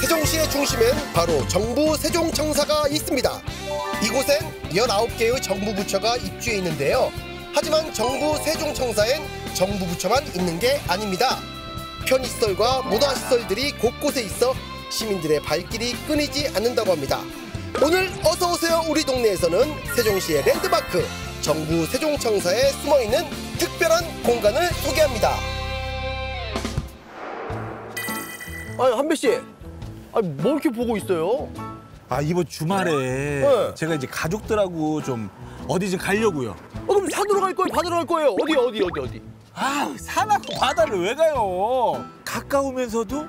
세종시의 중심엔 바로 정부 세종청사가 있습니다. 이곳엔 19개의 정부 부처가 입주해 있는데요. 하지만 정부 세종청사엔 정부 부처만 있는 게 아닙니다. 편의시설과 문화시설들이 곳곳에 있어 시민들의 발길이 끊이지 않는다고 합니다. 오늘 어서오세요 우리 동네에서는 세종시의 랜드마크 정부 세종청사에 숨어있는 특별한 공간을 소개합니다. 아니 한배씨, 뭐 이렇게 보고 있어요? 이번 주말에 네. 제가 이제 가족들하고 좀 어디 좀 가려고요. 그럼 산으로 갈 거예요? 바다로 갈 거예요? 어디? 산하고 바다를 왜 가요? 가까우면서도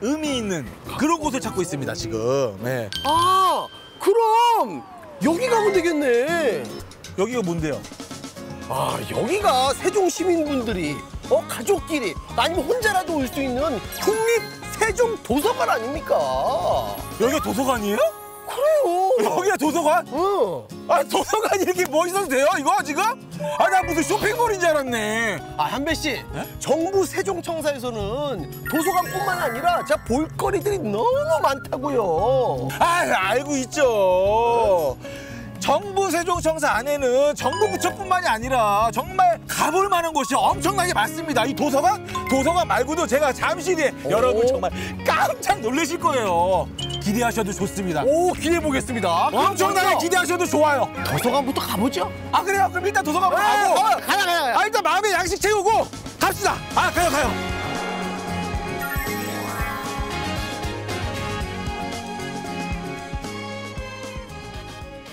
의미 있는 그런 곳을 찾고 있습니다, 지금. 네. 그럼 여기 가면 되겠네. 여기가 뭔데요? 여기가 세종 시민분들이 가족끼리 아니면 혼자라도 올 수 있는 국립 세종 도서관 아닙니까? 여기가 도서관이에요? 그래요. 여기가 도서관? 응. 도서관이 이렇게 멋있어도 돼요, 이거 지금? 나 무슨 쇼핑몰인 줄 알았네. 한배씨, 정부 세종청사에서는 도서관뿐만 아니라 볼거리들이 너무 많다고요. 알고 있죠. 정부 세종청사 안에는 정부 부처뿐만이 아니라 정말 가볼 만한 곳이 엄청나게 많습니다. 이 도서관 말고도 제가 잠시 뒤에 여러분 정말 깜짝 놀라실 거예요. 기대하셔도 좋습니다. 기대해 보겠습니다. 엄청나게 기대하셔도 좋아요. 도서관부터 가보죠. 그래요. 그럼 일단 도서관부터 가고. 가요. 일단 마음의 양식 채우고 갑시다. 가요.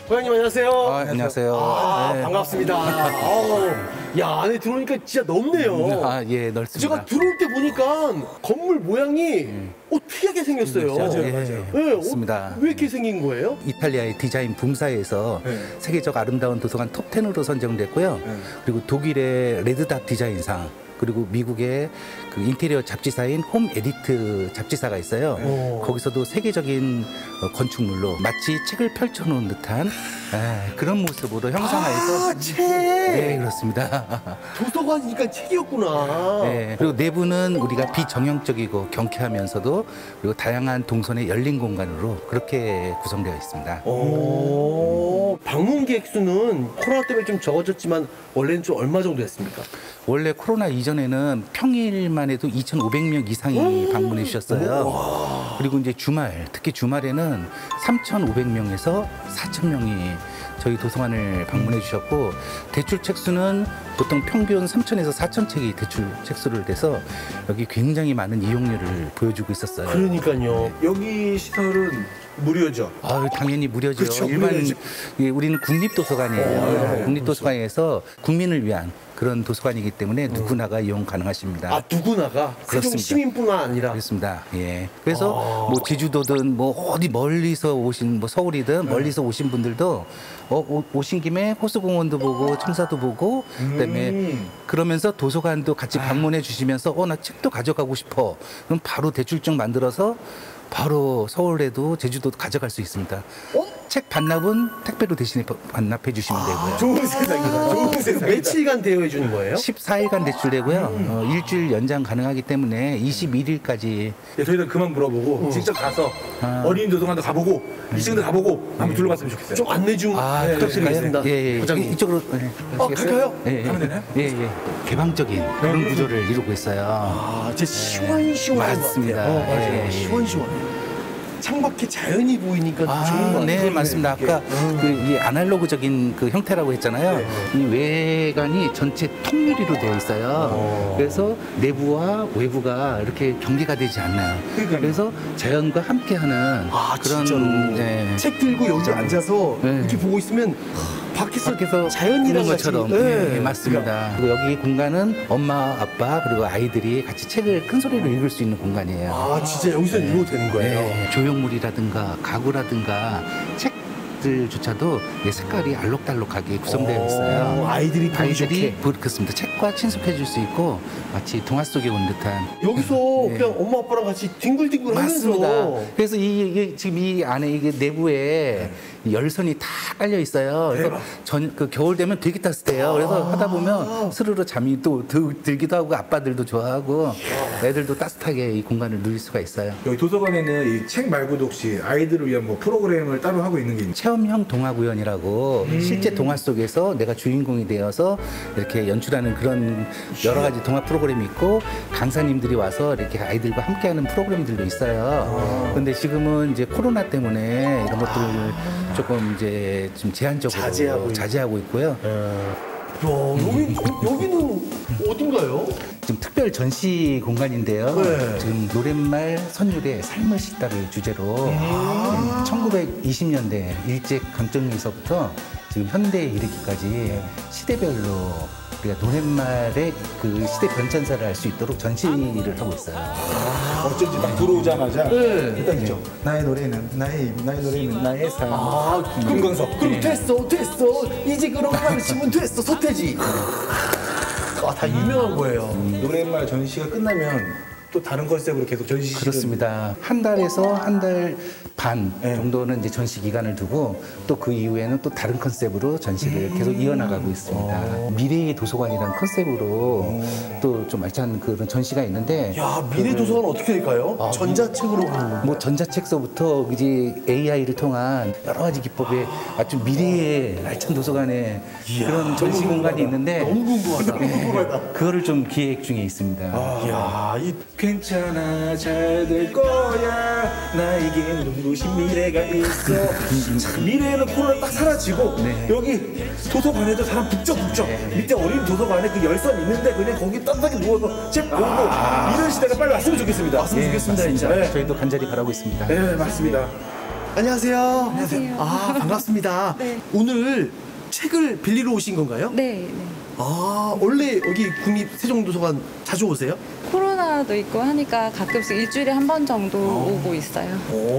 고객님 안녕하세요. 안녕하세요. 네. 반갑습니다. 안에 들어오니까 진짜 넓네요. 예, 넓습니다. 제가 들어올 때 보니까 건물 모양이 특이하게 생겼어요. 맞아요. 그렇습니다. 왜 이렇게 생긴 거예요? 이탈리아의 디자인 붐사에서 세계적 아름다운 도서관 톱10으로 선정됐고요. 그리고 독일의 레드닷 디자인상, 그리고 미국의 그 인테리어 잡지사인 홈 에디트 잡지사가 있어요. 거기서도 세계적인 건축물로 마치 책을 펼쳐놓은 듯한 그런 모습으로 형상화해서 책! 네, 그렇습니다. 도서관이니까 책이었구나. 네, 그리고 내부는 우리가 비정형적이고 경쾌하면서도 그리고 다양한 동선의 열린 공간으로 그렇게 구성되어 있습니다. 방문객 수는 코로나 때문에 좀 적어졌지만 원래는 좀 얼마 정도 였습니까? 원래 코로나 이전에는 평일만 해도 2,500명 이상이 방문해 주셨어요. 그리고 이제 특히 주말에는 3,500명에서 4,000명이 저희 도서관을 방문해 주셨고, 대출 책수는 보통 평균 3,000에서 4,000책이 대출 책수를 돼서 여기 굉장히 많은 이용률을 보여주고 있었어요. 그러니까요. 여기 시설은 무료죠? 당연히 무료죠. 그렇죠, 우리는 국립도서관이에요. 국립도서관에서 국민을 위한 그런 도서관이기 때문에 누구나가 이용 가능하십니다. 누구나가? 세종 시민뿐만 아니라? 그렇습니다. 예. 그래서 뭐 제주도든 뭐 어디 멀리서 오신 서울이든 멀리서 오신 분들도 오신 김에 호수공원도 보고 청사도 보고 그다음에 그러면서 도서관도 같이 방문해 주시면서 나 책도 가져가고 싶어. 그럼 바로 대출증 만들어서 바로 서울에도 제주도도 가져갈 수 있습니다. 책 반납은 택배로 대신에 반납해 주시면 되고요. 좋은 세상이다. 좋은 세상. 며칠간 대여해 주는 거예요? 14일간 대출되고요. 일주일 연장 가능하기 때문에 21일까지. 저희는 그만 물어보고 직접 가서 어린이 도서관도 가보고 미식도 가보고 한번 둘러봤으면 좋겠어요. 좀 안내 좀 부탁드리겠습니다. 예. 이쪽으로 갈까요? 가면 되나요? 예. 개방적인 그런 구조를 이루고 있어요. 진짜 시원시원한 맞습니다. 것 같아요. 맞아요. 시원시원해. 창밖에 자연이 보이니까 좋은 것 같아요. 네, 맞습니다. 아까 이 아날로그적인 그 형태라고 했잖아요. 이 외관이 전체 통유리로 되어 있어요. 그래서 내부와 외부가 이렇게 경계가 되지 않나요. 그래서 자연과 함께하는 그런 책 들고 여기 앉아서 이렇게 보고 있으면 밖에서 자연이란 것처럼 맞습니다. 그리고 여기 공간은 엄마, 아빠 그리고 아이들이 같이 책을 큰 소리로 읽을 수 있는 공간이에요. 진짜 여기서 읽어도 되는 거예요? 네. 조형물이라든가 가구라든가 책들조차도 색깔이 알록달록하게 구성되어 있어요. 아이들이 보기 좋게? 그렇습니다. 책과 친숙해질 수 있고 마치 동화 속에 온 듯한. 여기서 그냥 엄마 아빠랑 같이 뒹굴뒹굴 맞습니다. 하면서. 그래서 이게 지금 이 안에 이게 내부에 열선이 다 깔려 있어요. 그래서 그 겨울 되면 되게 따뜻해요. 그래서 하다 보면 스르르 잠이 또 들기도 하고 아빠들도 좋아하고 애들도 따뜻하게 이 공간을 누릴 수가 있어요. 여기 도서관에는 이 책 말고도 혹시 아이들을 위한 뭐 프로그램을 따로 하고 있는 게 있나요? 체험형 동화 구연이라고 실제 동화 속에서 내가 주인공이 되어서 이렇게 연출하는 그런 여러 가지 동화 프로그램이 있고 강사님들이 와서 이렇게 아이들과 함께하는 프로그램들도 있어요. 근데 지금은 이제 코로나 때문에 이런 것들을 조금 이제 좀 제한적으로 자제하고 있고요. 여기는 어딘가요? 지금 특별 전시 공간인데요. 네. 지금 노랫말 선율의 삶을 싣다를 주제로 1920년대 일제 강점기에서부터 지금 현대에 이르기까지 시대별로 우리가 노랫말의 그 시대 변천사를 알 수 있도록 전시를 하고 있어요. 어쩐지 딱 들어오자마자 네. 딱 있죠. 나의 노래는 나의 나의 삶. 금강석. 그럼 됐어. 이제 그런 거 치면 됐어. 서태지. 다 유명한 거예요. 노랫말 전시가 끝나면 또 다른 컨셉으로 계속 전시. 그렇습니다. 한 달에서 한 달 반 정도는 이제 전시 기간을 두고 또 그 이후에는 또 다른 컨셉으로 전시를 계속 이어나가고 있습니다. 미래의 도서관이라는 컨셉으로 또 좀 알찬 그런 전시가 있는데 야, 미래 도서관 어떻게 될까요? 전자책으로. 뭐 전자책서부터 이제 AI를 통한 여러 가지 기법의 아주 미래의 알찬 도서관의 그런 전시 공간이 있는데 너무 궁금하다. 그거를 좀 기획 중에 있습니다. 야, 이 괜찮아 잘 될 거야 나에겐 눈부신 미래가 있어. 참, 미래에는 코로나 딱 사라지고 여기 도서관에도 사람 북적북적 밑에 어린 도서관에 그 열선 있는데 그냥 거기 따뜻하게 누워서 책 보고 이런 시대가 빨리 왔으면 좋겠습니다. 왔으면 좋겠습니다, 진짜. 네. 저희도 간절히 바라고 있습니다. 네, 맞습니다. 안녕하세요. 안녕하세요. 반갑습니다. 네. 오늘 책을 빌리러 오신 건가요? 네, 네. 원래 여기 국립세종도서관 자주 오세요? 코로나도 있고 하니까 가끔씩 일주일에 한 번 정도 오고 있어요.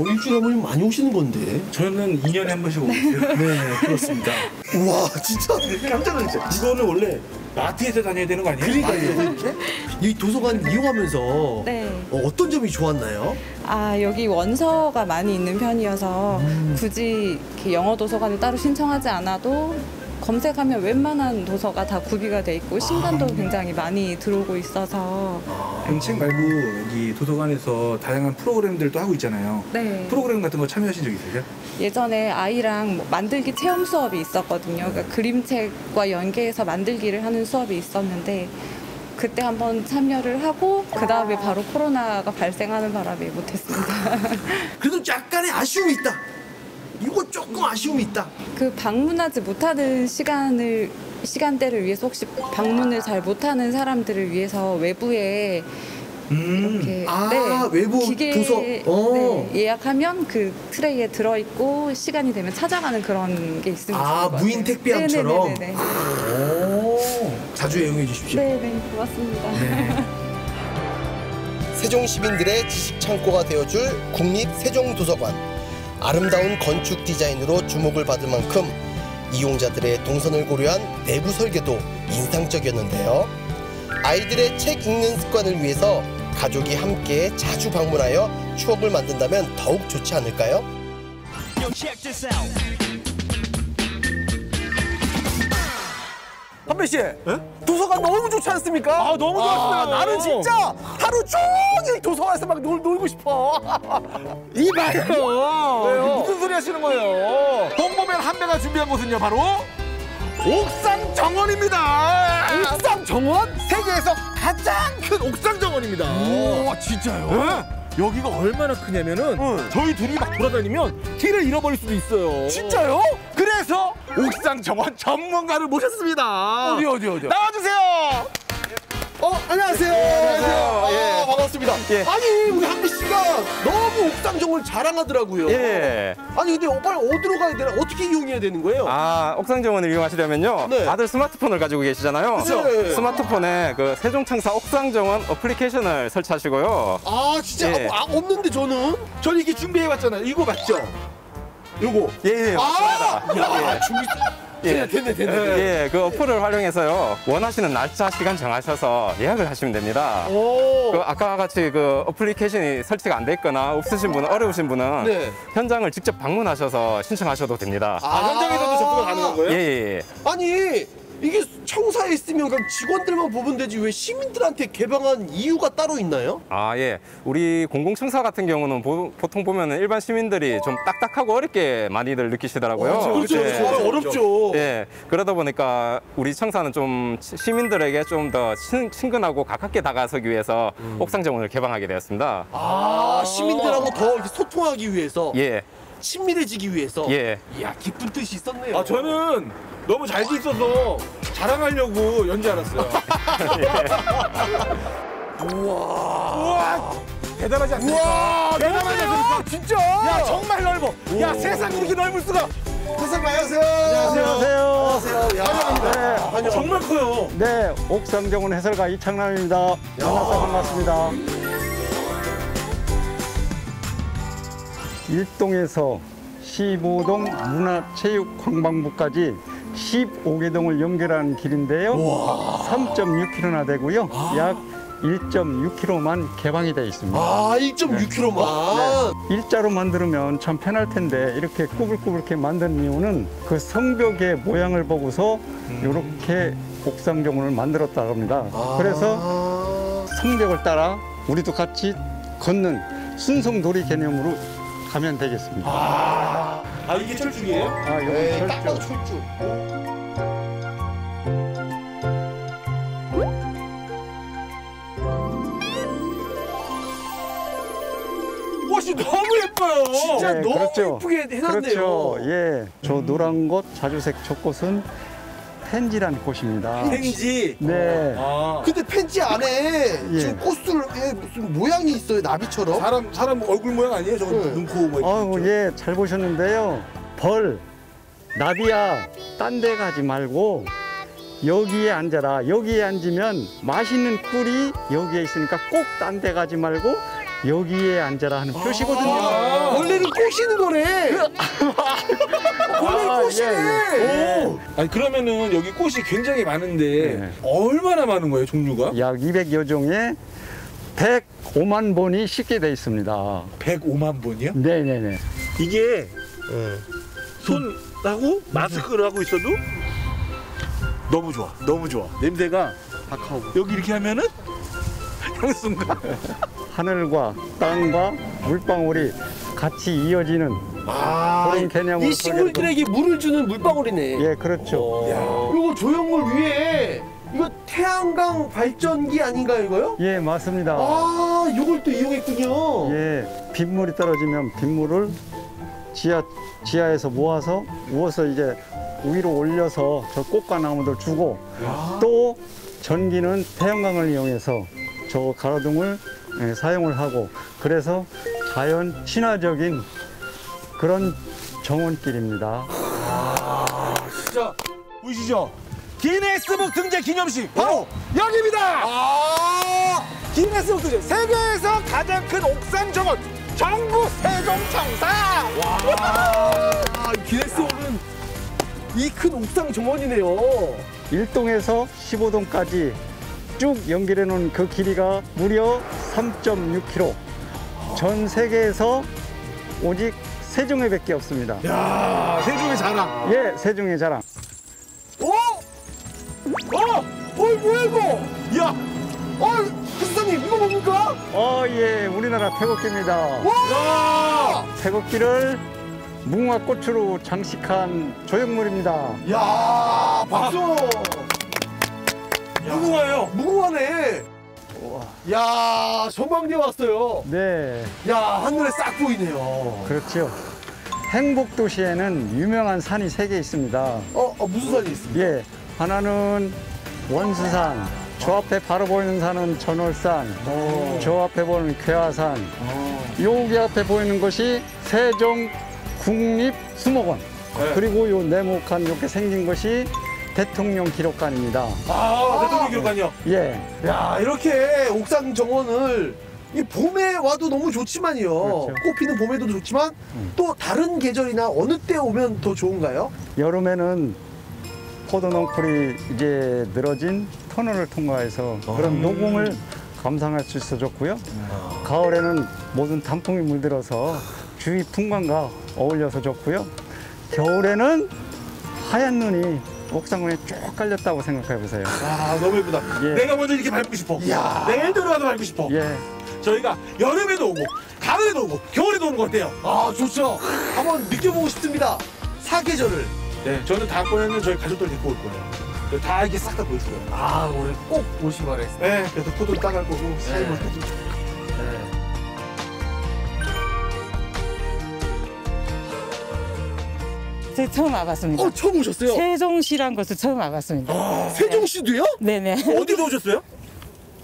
일주일에 한 번이면 많이 오시는 건데. 저는 2년에 한 번씩 오고 있어요. 네, 그렇습니다. 우와, 진짜 깜짝 놀랐죠. 이거는 원래 마트에서 다녀야 되는 거 아니에요? 그러니까요. 이 도서관 이용하면서 네. 어떤 점이 좋았나요? 여기 원서가 많이 있는 편이어서 굳이 이렇게 영어 도서관을 따로 신청하지 않아도 검색하면 웬만한 도서가 다 구비가 돼 있고 신간도 굉장히 많이 들어오고 있어서. 그럼 책 말고 여기 도서관에서 다양한 프로그램들도 하고 있잖아요. 네. 프로그램 같은 거 참여하신 적 있으세요? 예전에 아이랑 뭐 만들기 체험 수업이 있었거든요. 그러니까 그림책과 연계해서 만들기를 하는 수업이 있었는데 그때 한번 참여를 하고 그 다음에 바로 코로나가 발생하는 바람에 못했습니다. 그래도 약간의 아쉬움이 있다. 이거 조금 아쉬움이 있다. 그 방문하지 못하는 시간대를 위해서 혹시 방문을 잘 못하는 사람들을 위해서 외부에 이렇게 외부 기계 도서. 예약하면 그 트레이에 들어있고 시간이 되면 찾아가는 그런 게 있으면 좋을 것 같아요. 무인 택배함처럼. 네네네네. 자주 애용해 주십시오. 네네, 고맙습니다. 세종 시민들의 지식 창고가 되어줄 국립세종도서관. 아름다운 건축 디자인으로 주목을 받을 만큼 이용자들의 동선을 고려한 내부 설계도 인상적이었는데요. 아이들의 책 읽는 습관을 위해서 가족이 함께 자주 방문하여 추억을 만든다면 더욱 좋지 않을까요? 한배 씨, 도서관 너무 좋지 않습니까? 너무 좋았어요. 나는 진짜 하루 종일 도서관에서 막 놀고 싶어. 이봐요. 왜요? 무슨 소리 하시는 거예요? 홍보맨 한배가 준비한 곳은요, 바로 옥상 정원입니다. 옥상 정원? 세계에서 가장 큰 옥상 정원입니다. 오, 진짜요? 네. 여기가 얼마나 크냐면은 저희 둘이 막 돌아다니면 길을 잃어버릴 수도 있어요. 진짜요? 그래서 옥상 정원 전문가를 모셨습니다. 어디? 나와주세요. 안녕하세요. 안녕하세요. 반갑습니다. 아니, 우리 한비 씨가 너무 옥상 정원을 자랑하더라고요. 예. 아니, 근데 빨리 어디로 가야 되나? 어떻게 이용해야 되는 거예요? 옥상 정원을 이용하시려면요. 네. 다들 스마트폰을 가지고 계시잖아요. 그쵸? 네. 스마트폰에 그 세종청사 옥상 정원 어플리케이션을 설치하시고요. 진짜 예. 없는데 저는. 저는 이게 준비해왔잖아요. 이거 맞죠? 요거. 예, 맞습니다. 야, 준비. 예, 예, 그 어플을 활용해서요. 원하시는 날짜, 시간 정하셔서 예약을 하시면 됩니다. 그 아까 같이 그 어플리케이션이 설치가 안 돼 있거나 없으신 분은, 어려우신 분은 네. 현장을 직접 방문하셔서 신청하셔도 됩니다. 현장에서도 접근가 가능한 거예요? 예, 예, 예. 아니 이게 청사에 있으면 그냥 직원들만 보면 되지 왜 시민들한테 개방한 이유가 따로 있나요? 아, 예. 우리 공공청사 같은 경우는 보통 보면은 일반 시민들이 좀 딱딱하고 어렵게 많이들 느끼시더라고요. 그렇죠, 예. 그렇죠. 어렵죠. 예. 그러다 보니까 우리 청사는 좀 시민들에게 좀 더 친근하고 가깝게 다가서기 위해서 옥상 정원을 개방하게 되었습니다. 아 시민들하고 더 이렇게 소통하기 위해서, 예. 친밀해지기 위해서. 예. 이야 깊은 뜻이 있었네요. 아, 저는 너무 잘 돼 있어서 자랑하려고 연지 알았어요. 우와. 대단하지 않습니까? 우와, 대단하지 넓네요, 않습니까? 진짜. 야, 정말 넓어. 야, 세상이 이렇게 넓을 수가. 선생님 안녕하세요. 안녕하세요. 야, 정말 커요. 네, 옥상정원 해설가 이창남입니다. 만나서 반갑습니다. 일동에서 15동 문화체육관광부까지 15개 동을 연결하는 길인데요. 3.6km나 되고요. 약 1.6km만 개방이 되어 있습니다. 아 1.6km만. 일자로 만들면 참 편할 텐데 이렇게 꾸불꾸불하게 만든 이유는 그 성벽의 모양을 보고서 이렇게 옥상정원을 만들었다고 합니다. 그래서 성벽을 따라 우리도 같이 걷는 순송돌이 개념으로 가면 되겠습니다. 아, 이게 철쭉이에요? 아, 여기 네, 딱 봐도 철쭉. 철쭉. 꽃이 너무 예뻐요. 진짜 네, 너무 그렇죠. 예쁘게 해놨네요. 그렇죠. 예, 저 노란 꽃, 자주색 저 꽃은 펜지라는 꽃입니다. 펜지. 네. 아, 근데 펜지 안에 예. 지금 꽃을 무슨 모양이 있어요, 나비처럼. 사람 얼굴 모양 아니에요? 저거 네. 눈, 코, 뭐. 아우, 예, 잘 보셨는데요. 벌, 나비야, 딴 데 가지 말고 여기에 앉아라. 여기에 앉으면 맛있는 꿀이 여기에 있으니까 꼭 딴 데 가지 말고 여기에 앉아라 하는 표시거든요. 원래는 꼬시는 거네. 원래는 꼬시네. 예. 아니, 그러면은 여기 꽃이 굉장히 많은데 네. 얼마나 많은 거예요, 종류가? 약 200여 종에 105만 본이 쉽게 돼 있습니다. 105만 본이요? 네네네. 이게 손하고 마스크를 하고 있어도 너무 좋아, 너무 좋아. 냄새가 여기 이렇게 하면은 향수인가? 하늘과 땅과 물방울이 같이 이어지는 그런 개념으로 이 식물들에게 물을 주는 물방울이네. 예, 그렇죠. 이거 조형물 위에 이거 태양광 발전기 아닌가요, 이거요? 예, 맞습니다. 아, 이걸 또 이용했군요. 예, 빗물이 떨어지면 빗물을 지하에서 모아서 이제 위로 올려서 저 꽃과 나무들 주고 또 전기는 태양광을 이용해서 저 가로등을 사용을 하고 그래서 자연 친화적인 그런 정원길입니다. 진짜 보이시죠? 기네스북 등재 기념식 바로 여기입니다. 기네스북 등재 세계에서 가장 큰 옥상 정원 정부 세종청사. 아, 기네스북은 이 큰 옥상 정원이네요. 1동에서 15동까지 쭉 연결해 놓은 그 길이가 무려 3.6km. 전 세계에서 오직 세종에밖에 없습니다. 야, 세종의 자랑. 예, 세종의 자랑. 뭐야 이거? 야, 교수님 이거 뭡니까? 예, 우리나라 태극기입니다. 와! 태극기를 무궁화꽃으로 장식한 조형물입니다. 야, 박수! 무궁화요. 무궁화네. 야, 전망대 왔어요. 네, 야, 하늘에 싹 보이네요. 그렇죠. 행복도시에는 유명한 산이 3개 있습니다. 무슨 산이 있습니까? 예, 하나는 원수산, 저 앞에 바로 보이는 산은 전월산, 저 앞에 보이는 괴화산, 여기 앞에 보이는 것이 세종 국립수목원, 그리고 요 네모칸 이렇게 생긴 것이 대통령 기록관입니다. 대통령 기록관이요. 예, 야, 이렇게 옥상 정원을 이 봄에 와도 너무 좋지만요. 그렇죠. 꽃 피는 봄에도 좋지만 또 다른 계절이나 어느 때 오면 더 좋은가요? 여름에는 포도농풀이 이제 늘어진 터널을 통과해서 그런 노공을 감상할 수 있어 좋고요. 가을에는 모든 단풍이 물들어서 주위 풍광과 어울려서 좋고요. 겨울에는 하얀 눈이 옥상에 쭉 깔렸다고 생각해 보세요. 아, 너무 예쁘다. 예. 내가 먼저 이렇게 밟고 싶어. 내일 들어가서 밟고 싶어. 예. 저희가 여름에도 오고 가을에도 오고 겨울에도 오는 거 어때요? 아, 좋죠. 한번 느껴보고 싶습니다. 사계절을. 네, 저는 다음번에는 저희 가족들 데리고 올 거예요. 다 이렇게 싹 다 보여줄 거예요. 아, 오늘 꼭 오시기 바라겠습니다. 네, 그래서 포도 따갈 거고 사인을 해주고. 저 처음 와봤습니다. 처음 오셨어요? 세종시란 곳을 처음 와봤습니다. 세종시도요? 네네. 어디서 오셨어요?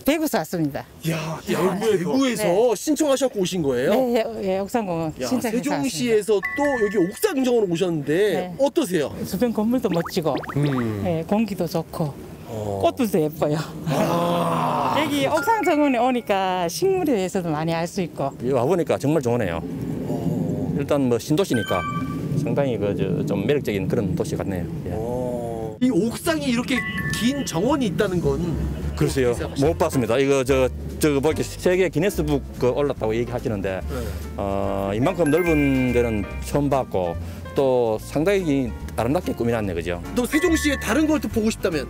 대구에서 왔습니다. 야, 대구에서 신청하셔서 오신 거예요? 네, 예, 옥상공원 야, 신청해서 세종시에서 또 여기 옥상정원을 오셨는데 네. 어떠세요? 왔습니다. 주변 건물도 멋지고 예, 공기도 좋고 꽃들도 예뻐요. 여기 옥상정원에 오니까 식물에 대해서도 많이 알 수 있고 와보니까 정말 좋으네요. 일단 뭐 신도시니까 상당히 좀 매력적인 그런 도시 같네요. 예. 이 옥상이 이렇게 긴 정원이 있다는 건 글쎄요, 못 봤습니다. 이거 뭐 이렇게 세계 기네스북 올랐다고 얘기하시는데 이만큼 넓은 데는 처음 봤고 또 상당히 아름답게 꾸며놨네, 그죠? 또 세종시의 다른 걸 또 보고 싶다면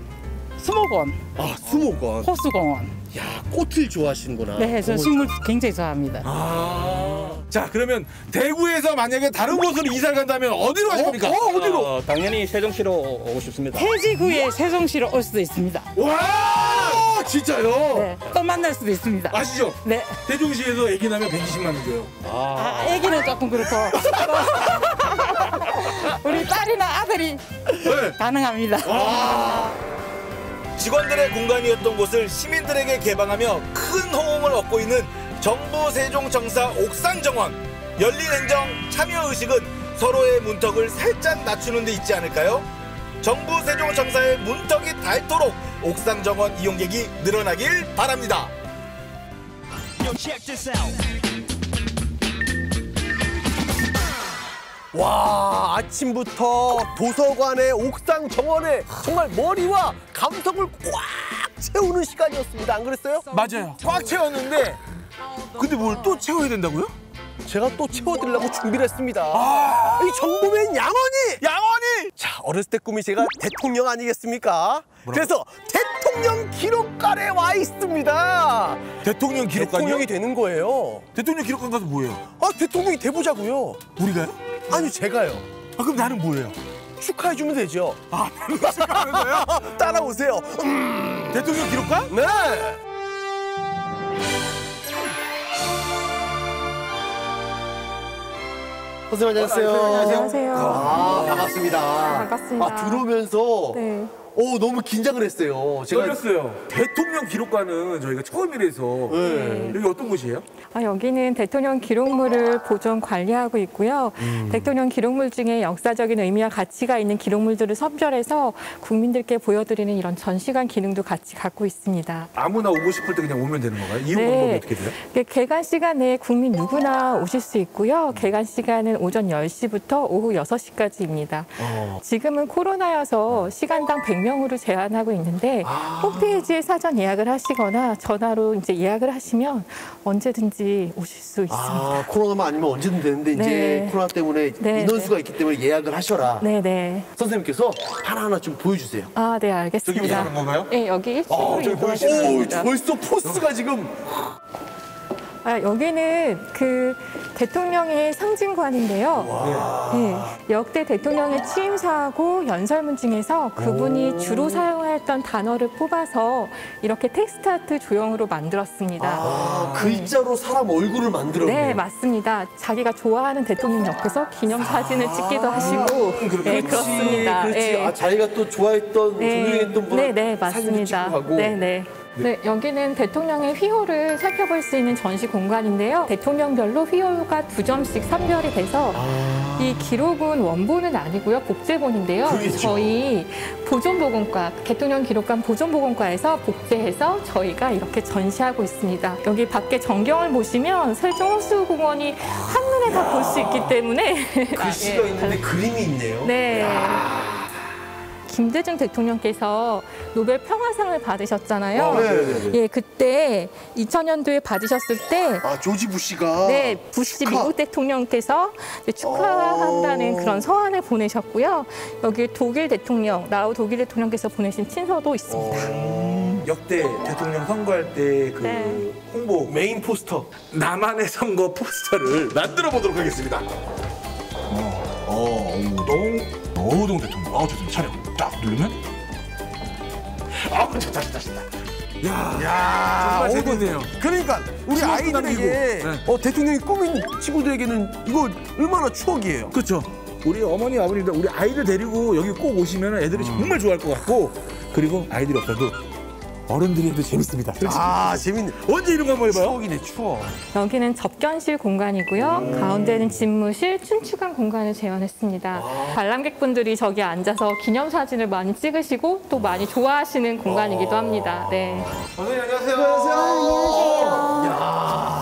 수목원, 아, 수목원. 호수공원. 야, 꽃을 좋아하시는구나. 네, 저 식물 굉장히 좋아합니다. 자, 그러면 대구에서 만약에 다른 곳으로 이사를 간다면 어디로 가실 겁니까? 어디로? 당연히 세종시로 오고 싶습니다. 해지구에 세종시로 올 수도 있습니다. 와! 진짜요? 네, 또 만날 수도 있습니다. 아시죠? 네. 세종시에서 애기 나면 120만 원 줘요. 아, 애기는 조금 그렇고. 우리 딸이나 아들이 가능합니다. 직원들의 공간이었던 곳을 시민들에게 개방하며 큰 호응을 얻고 있는 정부 세종청사 옥상정원. 열린 행정 참여의식은 서로의 문턱을 살짝 낮추는 데 있지 않을까요? 정부 세종청사의 문턱이 닳도록 옥상정원 이용객이 늘어나길 바랍니다. 와, 아침부터 도서관의 옥상 정원에 정말 머리와 감성을 꽉 채우는 시간이었습니다. 안 그랬어요? 맞아요. 꽉 채웠는데 근데 뭘 또 채워야 된다고요? 제가 또 채워드리려고 준비를 했습니다. 이 정보맨 양원이! 양원이! 자, 어렸을 때 꿈이 제가 대통령 아니겠습니까? 그래서 대통령 기록관에 와 있습니다. 대통령 기록관이요? 대통령이 되는 거예요. 대통령 기록관 가서 뭐예요? 아, 대통령이 돼보자고요. 우리가요? 아니, 제가요. 아, 그럼 나는 뭐예요? 축하해주면 되죠. 아, 축하하는 거예요? 따라오세요. 대통령 기록관? 네. 선생님 안녕하세요. 안녕하세요. 아, 반갑습니다. 반갑습니다. 아, 들어오면서 네. 너무 긴장을 했어요. 떨렸어요. 대통령 기록관은 저희가 처음이라서 네. 여기 어떤 곳이에요? 여기는 대통령 기록물을 보존 관리하고 있고요. 대통령 기록물 중에 역사적인 의미와 가치가 있는 기록물들을 선별해서 국민들께 보여드리는 이런 전시관 기능도 같이 갖고 있습니다. 아무나 오고 싶을 때 그냥 오면 되는 건가요? 이용 네. 방법이 어떻게 돼요? 개관 시간에 국민 누구나 오실 수 있고요. 개관 시간은 오전 10시부터 오후 6시까지입니다. 지금은 코로나여서 시간당 100명으로 제한하고 있는데 홈페이지에 사전 예약을 하시거나 전화로 이제 예약을 하시면 언제든지 오실 수 있습니다. 아, 코로나만 아니면 언제든 되는데 이제 네. 코로나 때문에 네, 인원수가 있기 때문에 예약을 하셔라. 네네. 선생님께서 하나하나 좀 보여주세요. 아, 네, 알겠습니다. 저기 하는 건가요? 네, 여기 1층으로 오, 이동하겠습니다. 벌써 포스가 지금. 여기는 그 대통령의 상징관인데요. 네, 역대 대통령의 취임사하고 연설문 중에서 그분이 주로 사용했던 단어를 뽑아서 이렇게 텍스트 아트 조형으로 만들었습니다. 아, 글자로 사람 얼굴을 만들었네요. 네, 맞습니다. 자기가 좋아하는 대통령 옆에서 기념사진을 찍기도 하시고 네, 그렇습니다. 그렇지. 네. 아, 자기가 또 좋아했던, 존경했던 분 네, 사진도 맞습니다. 찍고 가고. 네. 네, 여기는 대통령의 휘호를 살펴볼 수 있는 전시 공간인데요. 대통령별로 휘호가 2점씩 선별이 돼서 이 기록은 원본은 아니고요. 복제본인데요. 그렇죠. 저희 보존보건과, 대통령 기록관 보존보건과에서 복제해서 저희가 이렇게 전시하고 있습니다. 여기 밖에 전경을 보시면 세종호수공원이 한눈에 다 볼 수 있기 때문에 글씨가 있는데 그림이 있네요. 네. 김대중 대통령께서 노벨 평화상을 받으셨잖아요. 네. 예, 그때 2000년도에 받으셨을 때 아, 조지 부시가. 네, 부시 미국 대통령께서 이제 축하한다는 그런 서한을 보내셨고요. 여기 독일 대통령, 라오 독일 대통령께서 보내신 친서도 있습니다. 역대 대통령 선거할 때 그 네. 홍보 메인 포스터, 나만의 선거 포스터를 만들어 보도록 하겠습니다. 노동 대통령. 좋습니다. 촬영 딱 누르면. 좋다. 야, 정말 재밌네요. 그러니까 우리 추억도 아이들에게 남기고. 대통령이 꿈인 친구들에게는 이거 얼마나 추억이에요. 그렇죠. 우리 어머니, 아버님들 우리 아이들 데리고 여기 꼭 오시면 애들이 정말 좋아할 것 같고, 그리고 아이들이 없어도 어른들이 해도 재밌습니다. 아, 재밌네. 언제 이런 거 한번 해봐요? 추억이네, 추억. 여기는 접견실 공간이고요. 가운데는 집무실, 춘추관 공간을 재현했습니다. 관람객분들이 저기 앉아서 기념사진을 많이 찍으시고 또 많이 좋아하시는 공간이기도 합니다. 네. 선생님 안녕하세요.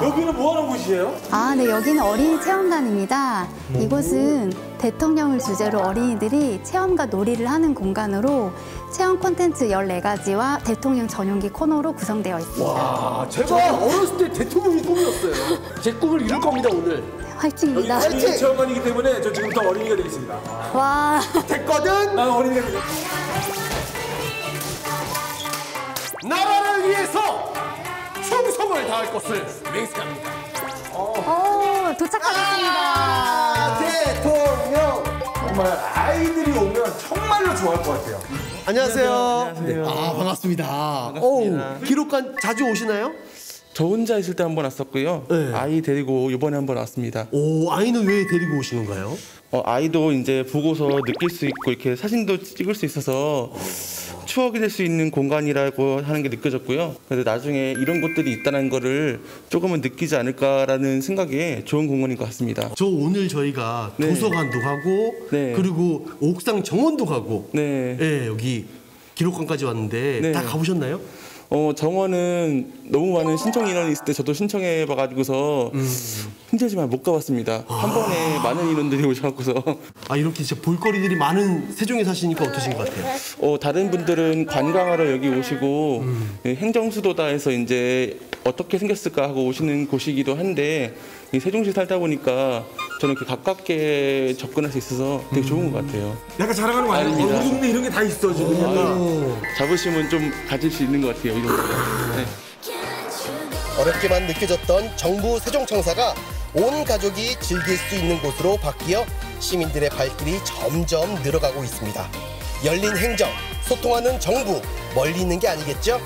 여기는 뭐 하는 곳이에요? 아, 네, 여기는 어린이 체험관입니다. 이곳은 대통령을 주제로 어린이들이 체험과 놀이를 하는 공간으로 체험 콘텐츠 14가지와 대통령 전용기 코너로 구성되어 있습니다. 와, 제가 어렸을 때 대통령이 꿈이었어요. 제 꿈을 이룰 겁니다, 오늘. 화이팅입니다. 어린이 체험관이기 때문에 저 지금부터 어린이가 되겠습니다. 와. 됐거든? 난 어린이가 되겠습니다. 나라를 위해서 충성을 다할 것을 맹세합니다. 오, 도착하겠습니다. 대통령! 정말 아이들이 오면 정말로 좋아할 것 같아요. 안녕하세요. 네. 아, 반갑습니다. 어우, 기록관 자주 오시나요? 저 혼자 있을 때 한 번 왔었고요. 네. 아이 데리고 이번에 한 번 왔습니다. 오, 아이는 왜 데리고 오시는 거예요? 아이도 이제 보고서 느낄 수 있고 이렇게 사진도 찍을 수 있어서 추억이 될 수 있는 공간이라고 하는 게 느껴졌고요. 그래서 나중에 이런 곳들이 있다는 거를 조금은 느끼지 않을까라는 생각에 좋은 공간인 것 같습니다. 저 오늘 저희가 네. 도서관도 가고 네. 그리고 옥상 정원도 가고 네. 네, 여기 기록관까지 왔는데 네. 다 가보셨나요? 정원은 너무 많은 신청 인원이 있을 때 저도 신청해 봐가지고서 힘들지만 못 가봤습니다. 한 번에 많은 인원들이 오셔갖고서. 아, 이렇게 진짜 볼거리들이 많은 세종에 사시니까 어떠신 것 같아요? 다른 분들은 관광하러 여기 오시고 행정수도다에서 이제 어떻게 생겼을까 하고 오시는 곳이기도 한데 이 세종시 살다 보니까 저는 이렇게 가깝게 접근할 수 있어서 되게 좋은 것 같아요. 약간 자랑하는 거 아니에요? 우리 동네 이런 게 다 있어 지금. 자부심은 좀 가질 수 있는 것 같아요. 이런 거. 네. 어렵게만 느껴졌던 정부 세종청사가 온 가족이 즐길 수 있는 곳으로 바뀌어 시민들의 발길이 점점 늘어가고 있습니다. 열린 행정, 소통하는 정부, 멀리 있는 게 아니겠죠?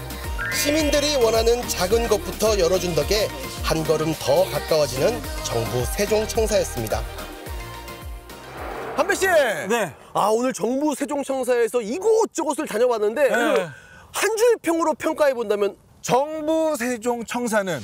시민들이 원하는 작은 것부터 열어준 덕에 한 걸음 더 가까워지는 정부 세종청사였습니다. 한배 씨! 네. 아, 오늘 정부 세종청사에서 이곳저곳을 다녀봤는데 오늘 한 줄 평으로 평가해 본다면 정부 세종청사는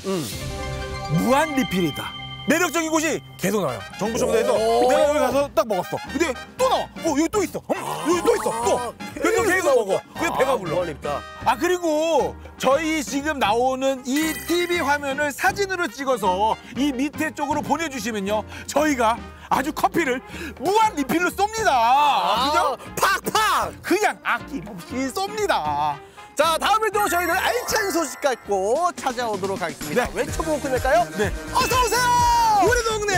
무한 리필이다. 매력적인 곳이 계속 나와요. 정부 청사에서 내가 여기 가서 딱 먹었어. 근데 또 나와. 여기 또 있어. 여기 또 있어. 또. 그래서 계속 먹어. 그래서 배가 불러. 무한립다. 아, 그리고 저희 지금 나오는 이 TV 화면을 사진으로 찍어서 이 밑에 쪽으로 보내주시면요, 저희가 아주 커피를 무한 리필로 쏩니다. 그죠? 팍팍! 그냥 아낌없이 쏩니다. 자, 다음에도 저희는 알찬 소식 갖고 찾아오도록 하겠습니다. 네. 외쳐보고 끝낼까요? 네. 어서 오세요! 우리 동네